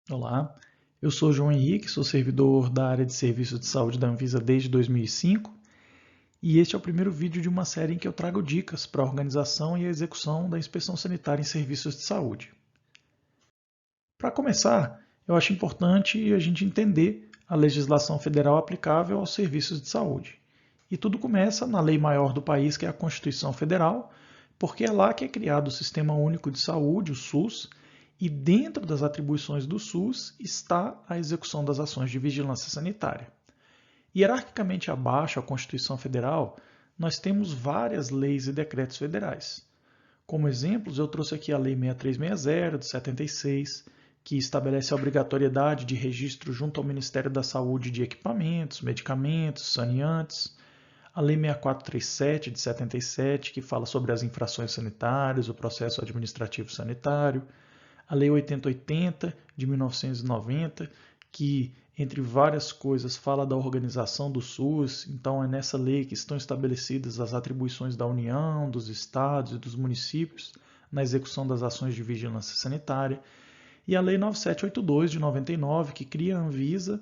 Olá, eu sou João Henrique, sou servidor da área de serviços de saúde da Anvisa desde 2005 e este é o primeiro vídeo de uma série em que eu trago dicas para a organização e a execução da inspeção sanitária em serviços de saúde. Para começar, eu acho importante a gente entender a legislação federal aplicável aos serviços de saúde. E tudo começa na lei maior do país, que é a Constituição Federal, porque é lá que é criado o Sistema Único de Saúde, o SUS, e dentro das atribuições do SUS está a execução das ações de vigilância sanitária. Hierarquicamente abaixo à Constituição Federal, nós temos várias leis e decretos federais. Como exemplos, eu trouxe aqui a Lei 6360 de 76, que estabelece a obrigatoriedade de registro junto ao Ministério da Saúde de equipamentos, medicamentos, saneantes. A Lei 6437 de 77, que fala sobre as infrações sanitárias, o processo administrativo sanitário. A Lei 8080 de 1990, que, entre várias coisas, fala da organização do SUS. Então, é nessa lei que estão estabelecidas as atribuições da União, dos estados e dos municípios na execução das ações de vigilância sanitária. E a Lei 9782 de 99, que cria a Anvisa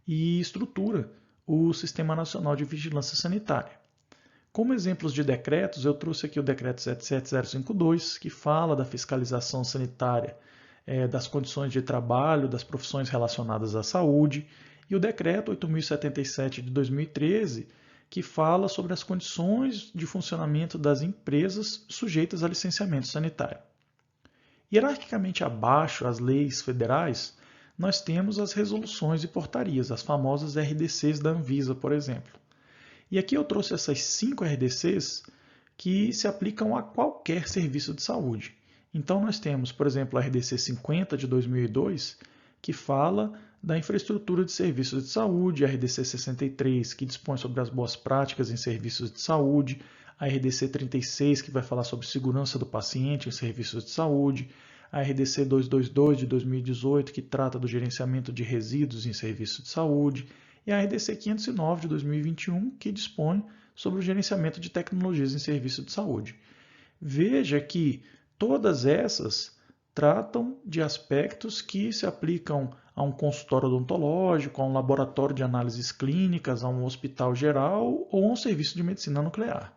e estrutura o Sistema Nacional de Vigilância Sanitária. Como exemplos de decretos, eu trouxe aqui o Decreto 77052, que fala da fiscalização sanitária das condições de trabalho, das profissões relacionadas à saúde, e o Decreto 8077 de 2013, que fala sobre as condições de funcionamento das empresas sujeitas a licenciamento sanitário. Hierarquicamente abaixo às leis federais, nós temos as resoluções e portarias, as famosas RDCs da Anvisa, por exemplo. E aqui eu trouxe essas 5 RDCs que se aplicam a qualquer serviço de saúde. Então nós temos, por exemplo, a RDC 50 de 2002, que fala da infraestrutura de serviços de saúde, a RDC 63, que dispõe sobre as boas práticas em serviços de saúde, a RDC 36, que vai falar sobre segurança do paciente em serviços de saúde, a RDC 222 de 2018, que trata do gerenciamento de resíduos em serviços de saúde, e a RDC 509 de 2021, que dispõe sobre o gerenciamento de tecnologias em serviços de saúde. Veja que todas essas tratam de aspectos que se aplicam a um consultório odontológico, a um laboratório de análises clínicas, a um hospital geral ou a um serviço de medicina nuclear.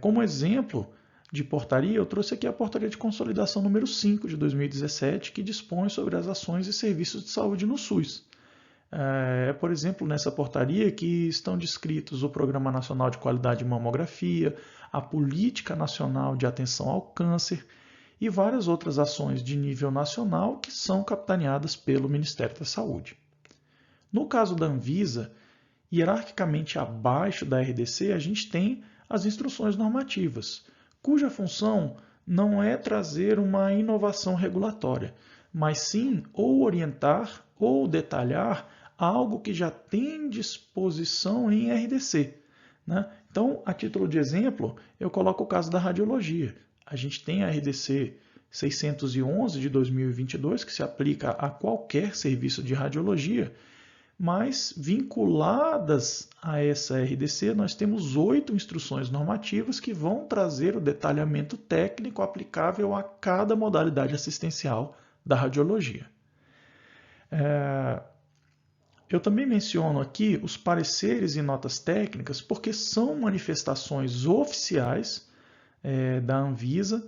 Como exemplo de portaria, eu trouxe aqui a Portaria de Consolidação número 5 de 2017, que dispõe sobre as ações e serviços de saúde no SUS. Por exemplo, nessa portaria que estão descritos o Programa Nacional de Qualidade de Mamografia, a Política Nacional de Atenção ao Câncer e várias outras ações de nível nacional que são capitaneadas pelo Ministério da Saúde. No caso da Anvisa, hierarquicamente abaixo da RDC, a gente tem as instruções normativas, cuja função não é trazer uma inovação regulatória, mas sim ou orientar ou detalhar algo que já tem disposição em RDC. Né? Então, a título de exemplo, eu coloco o caso da radiologia. A gente tem a RDC 611 de 2022, que se aplica a qualquer serviço de radiologia, mas vinculadas a essa RDC, nós temos 8 instruções normativas que vão trazer o detalhamento técnico aplicável a cada modalidade assistencial da radiologia. Eu também menciono aqui os pareceres e notas técnicas porque são manifestações oficiais da Anvisa.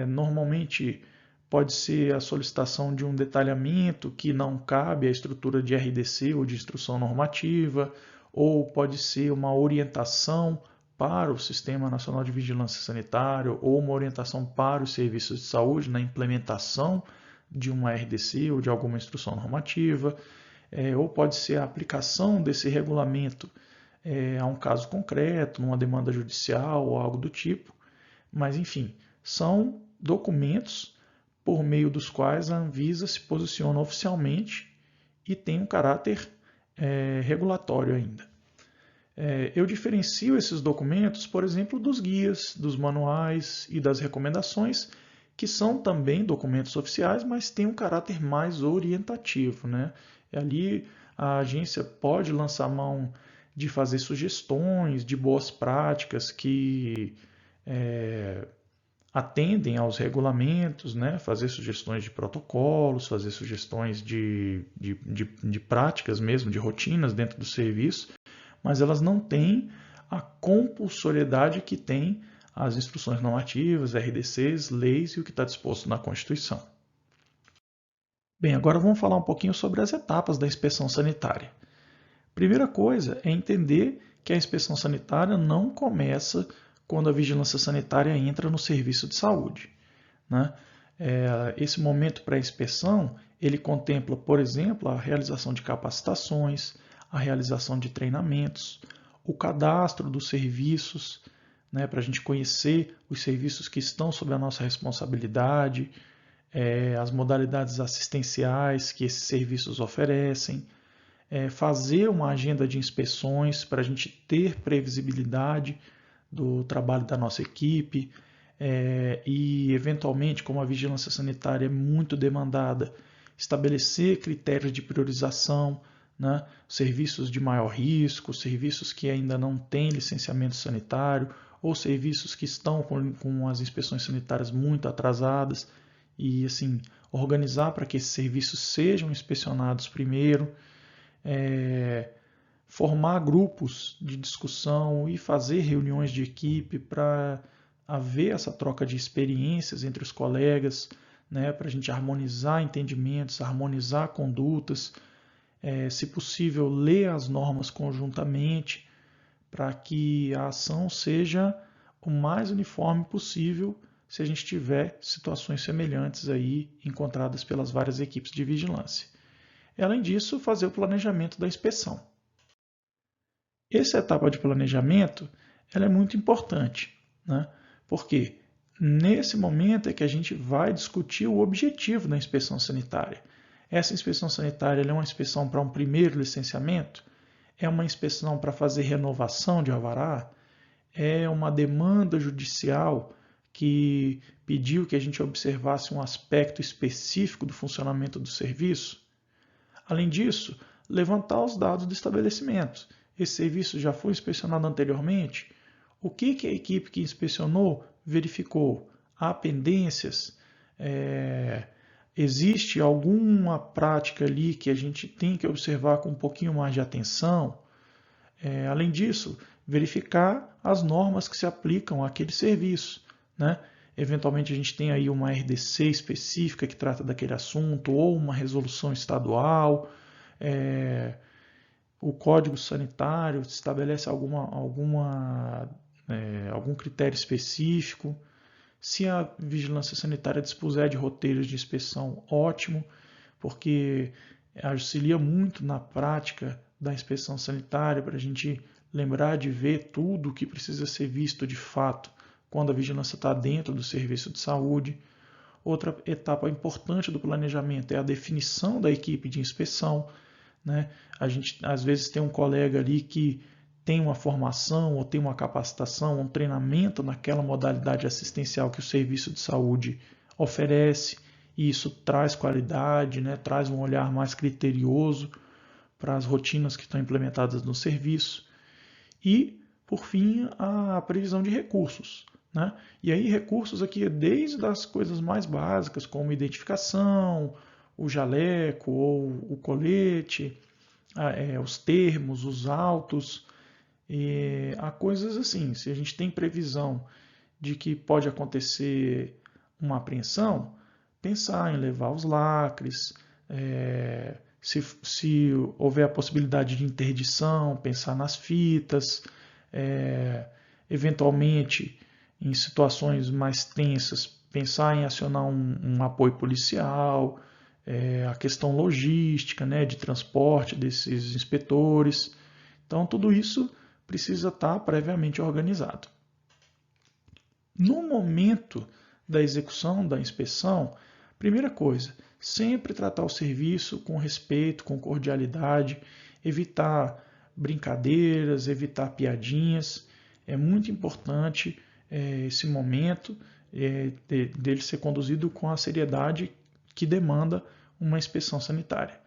Normalmente pode ser a solicitação de um detalhamento que não cabe à estrutura de RDC ou de instrução normativa, ou pode ser uma orientação para o Sistema Nacional de Vigilância Sanitária ou uma orientação para os serviços de saúde na implementação de uma RDC ou de alguma instrução normativa, ou pode ser a aplicação desse regulamento a um caso concreto, numa demanda judicial ou algo do tipo. Mas, enfim, são documentos por meio dos quais a Anvisa se posiciona oficialmente e tem um caráter regulatório ainda. Eu diferencio esses documentos, por exemplo, dos guias, dos manuais e das recomendações, que são também documentos oficiais, mas têm um caráter mais orientativo. Né? Ali a agência pode lançar mão de fazer sugestões de boas práticas que atendem aos regulamentos, né? Fazer sugestões de protocolos, fazer sugestões de práticas mesmo, de rotinas dentro do serviço, mas elas não têm a compulsoriedade que tem as instruções normativas, RDCs, leis e o que está disposto na Constituição. Bem, agora vamos falar um pouquinho sobre as etapas da inspeção sanitária. Primeira coisa é entender que a inspeção sanitária não começa quando a vigilância sanitária entra no serviço de saúde, né? Esse momento pré-inspeção, ele contempla, por exemplo, a realização de capacitações, a realização de treinamentos, o cadastro dos serviços, né, para a gente conhecer os serviços que estão sob a nossa responsabilidade, as modalidades assistenciais que esses serviços oferecem, fazer uma agenda de inspeções para a gente ter previsibilidade do trabalho da nossa equipe e, eventualmente, como a vigilância sanitária é muito demandada, estabelecer critérios de priorização, né? Serviços de maior risco, serviços que ainda não têm licenciamento sanitário ou serviços que estão com as inspeções sanitárias muito atrasadas e, assim, organizar para que esses serviços sejam inspecionados primeiro, formar grupos de discussão e fazer reuniões de equipe para haver essa troca de experiências entre os colegas, né, para a gente harmonizar entendimentos, harmonizar condutas, se possível, ler as normas conjuntamente para que a ação seja o mais uniforme possível se a gente tiver situações semelhantes aí encontradas pelas várias equipes de vigilância. Além disso, fazer o planejamento da inspeção. Essa etapa de planejamento ela é muito importante, né? Porque nesse momento é que a gente vai discutir o objetivo da inspeção sanitária. Essa inspeção sanitária é uma inspeção para um primeiro licenciamento? É uma inspeção para fazer renovação de alvará? É uma demanda judicial que pediu que a gente observasse um aspecto específico do funcionamento do serviço? Além disso, levantar os dados do estabelecimento. Esse serviço já foi inspecionado anteriormente? O que a equipe que inspecionou verificou? Há pendências? Existe alguma prática ali que a gente tem que observar com um pouquinho mais de atenção? Além disso, verificar as normas que se aplicam àquele serviço, né? Eventualmente a gente tem aí uma RDC específica que trata daquele assunto, ou uma resolução estadual, o Código Sanitário estabelece algum critério específico. Se a vigilância sanitária dispuser de roteiros de inspeção, ótimo, porque auxilia muito na prática da inspeção sanitária para a gente lembrar de ver tudo o que precisa ser visto de fato quando a vigilância está dentro do serviço de saúde. Outra etapa importante do planejamento é a definição da equipe de inspeção, né? A gente às vezes tem um colega ali que tem uma formação ou tem uma capacitação, um treinamento naquela modalidade assistencial que o serviço de saúde oferece, e isso traz qualidade, né? Traz um olhar mais criterioso para as rotinas que estão implementadas no serviço. E, por fim, a previsão de recursos, né? E aí recursos aqui desde as coisas mais básicas, como identificação, o jaleco ou o colete, os termos, os autos, há coisas assim. Se a gente tem previsão de que pode acontecer uma apreensão, pensar em levar os lacres, se houver a possibilidade de interdição, pensar nas fitas, eventualmente em situações mais tensas, pensar em acionar um apoio policial, a questão logística, né, de transporte desses inspetores. Então, tudo isso precisa estar previamente organizado. No momento da execução da inspeção, primeira coisa, sempre tratar o serviço com respeito, com cordialidade, evitar brincadeiras, evitar piadinhas. É muito importante esse momento dele ser conduzido com a seriedade que demanda uma inspeção sanitária.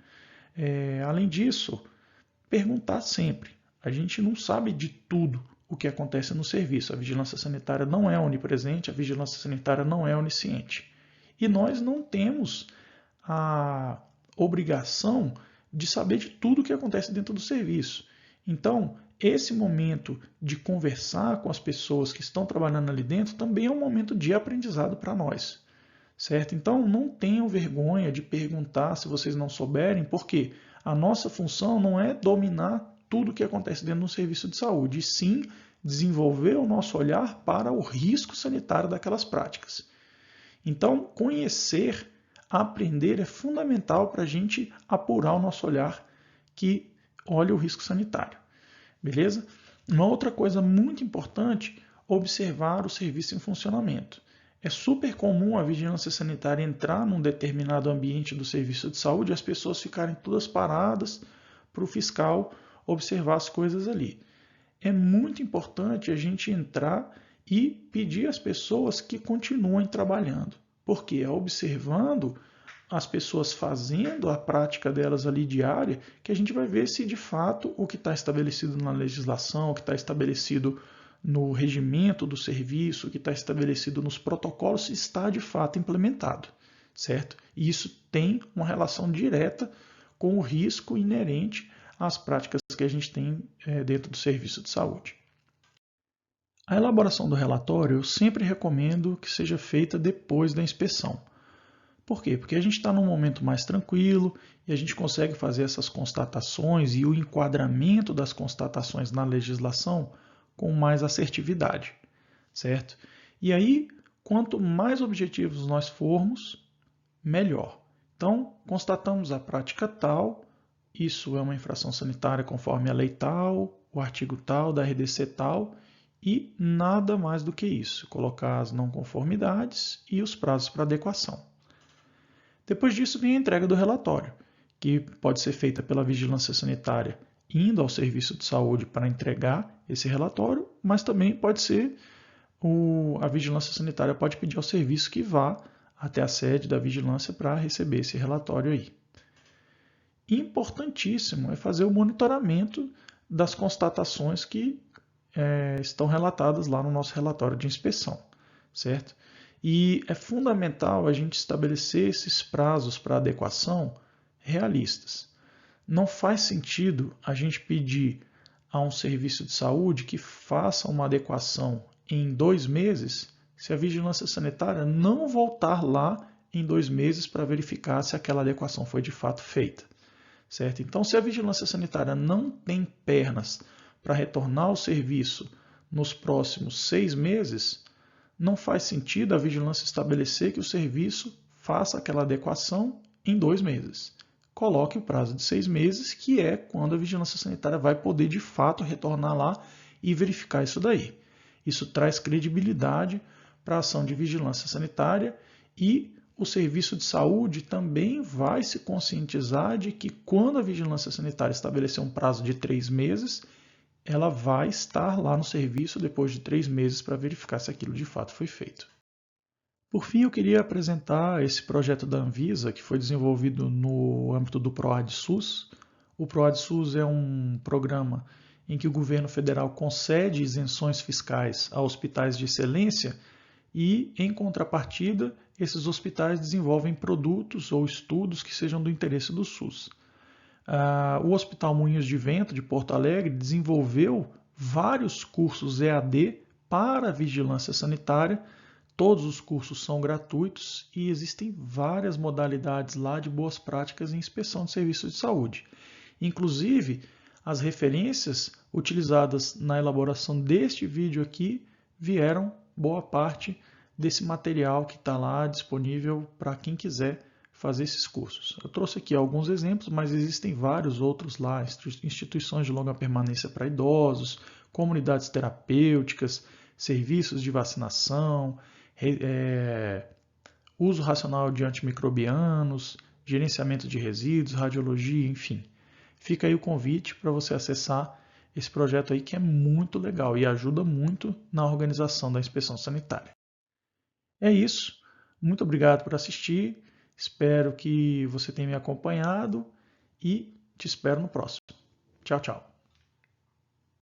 Além disso, perguntar sempre. A gente não sabe de tudo o que acontece no serviço. A vigilância sanitária não é onipresente, a vigilância sanitária não é onisciente. E nós não temos a obrigação de saber de tudo o que acontece dentro do serviço. Então, esse momento de conversar com as pessoas que estão trabalhando ali dentro também é um momento de aprendizado para nós, certo? Então, não tenham vergonha de perguntar se vocês não souberem, porque a nossa função não é dominar tudo o que acontece dentro do serviço de saúde, e sim desenvolver o nosso olhar para o risco sanitário daquelas práticas. Então, conhecer, aprender é fundamental para a gente apurar o nosso olhar que olha o risco sanitário. Beleza? Uma outra coisa muito importante, observar o serviço em funcionamento. É super comum a vigilância sanitária entrar num determinado ambiente do serviço de saúde e as pessoas ficarem todas paradas para o fiscal observar as coisas ali. É muito importante a gente entrar e pedir às pessoas que continuem trabalhando, porque é observando as pessoas fazendo a prática delas ali diária que a gente vai ver se de fato o que está estabelecido na legislação, o que está estabelecido no regimento do serviço, o que está estabelecido nos protocolos está de fato implementado, certo? E isso tem uma relação direta com o risco inerente às práticas que a gente tem dentro do serviço de saúde. A elaboração do relatório eu sempre recomendo que seja feita depois da inspeção. Por quê? Porque a gente está num momento mais tranquilo e a gente consegue fazer essas constatações e o enquadramento das constatações na legislação com mais assertividade, certo? E aí, quanto mais objetivos nós formos, melhor. Então, constatamos a prática tal, isso é uma infração sanitária conforme a lei tal, o artigo tal, da RDC tal, e nada mais do que isso, colocar as não conformidades e os prazos para adequação. Depois disso vem a entrega do relatório, que pode ser feita pela vigilância sanitária indo ao serviço de saúde para entregar esse relatório, mas também pode ser a vigilância sanitária pode pedir ao serviço que vá até a sede da vigilância para receber esse relatório aí. Importantíssimo é fazer o monitoramento das constatações que estão relatadas lá no nosso relatório de inspeção, certo? E é fundamental a gente estabelecer esses prazos para adequação realistas. Não faz sentido a gente pedir a um serviço de saúde que faça uma adequação em 2 meses se a vigilância sanitária não voltar lá em 2 meses para verificar se aquela adequação foi de fato feita, certo? Então, se a vigilância sanitária não tem pernas para retornar ao serviço nos próximos 6 meses, não faz sentido a vigilância estabelecer que o serviço faça aquela adequação em 2 meses. Coloque o prazo de 6 meses, que é quando a vigilância sanitária vai poder de fato retornar lá e verificar isso daí. Isso traz credibilidade para a ação de vigilância sanitária e o serviço de saúde também vai se conscientizar de que quando a vigilância sanitária estabelecer um prazo de 3 meses, ela vai estar lá no serviço depois de 3 meses para verificar se aquilo de fato foi feito. Por fim, eu queria apresentar esse projeto da Anvisa, que foi desenvolvido no âmbito do PROAD-SUS. O PROAD-SUS é um programa em que o governo federal concede isenções fiscais a hospitais de excelência e, em contrapartida, esses hospitais desenvolvem produtos ou estudos que sejam do interesse do SUS. O Hospital Moinhos de Vento, de Porto Alegre, desenvolveu vários cursos EAD para vigilância sanitária. Todos os cursos são gratuitos e existem várias modalidades lá de boas práticas em inspeção de serviços de saúde. Inclusive, as referências utilizadas na elaboração deste vídeo aqui vieram boa parte desse material que está lá disponível para quem quiser fazer esses cursos. Eu trouxe aqui alguns exemplos, mas existem vários outros lá, instituições de longa permanência para idosos, comunidades terapêuticas, serviços de vacinação, uso racional de antimicrobianos, gerenciamento de resíduos, radiologia, enfim. Fica aí o convite para você acessar esse projeto aí que é muito legal e ajuda muito na organização da inspeção sanitária. É isso. Muito obrigado por assistir. Espero que você tenha me acompanhado e te espero no próximo. Tchau, tchau.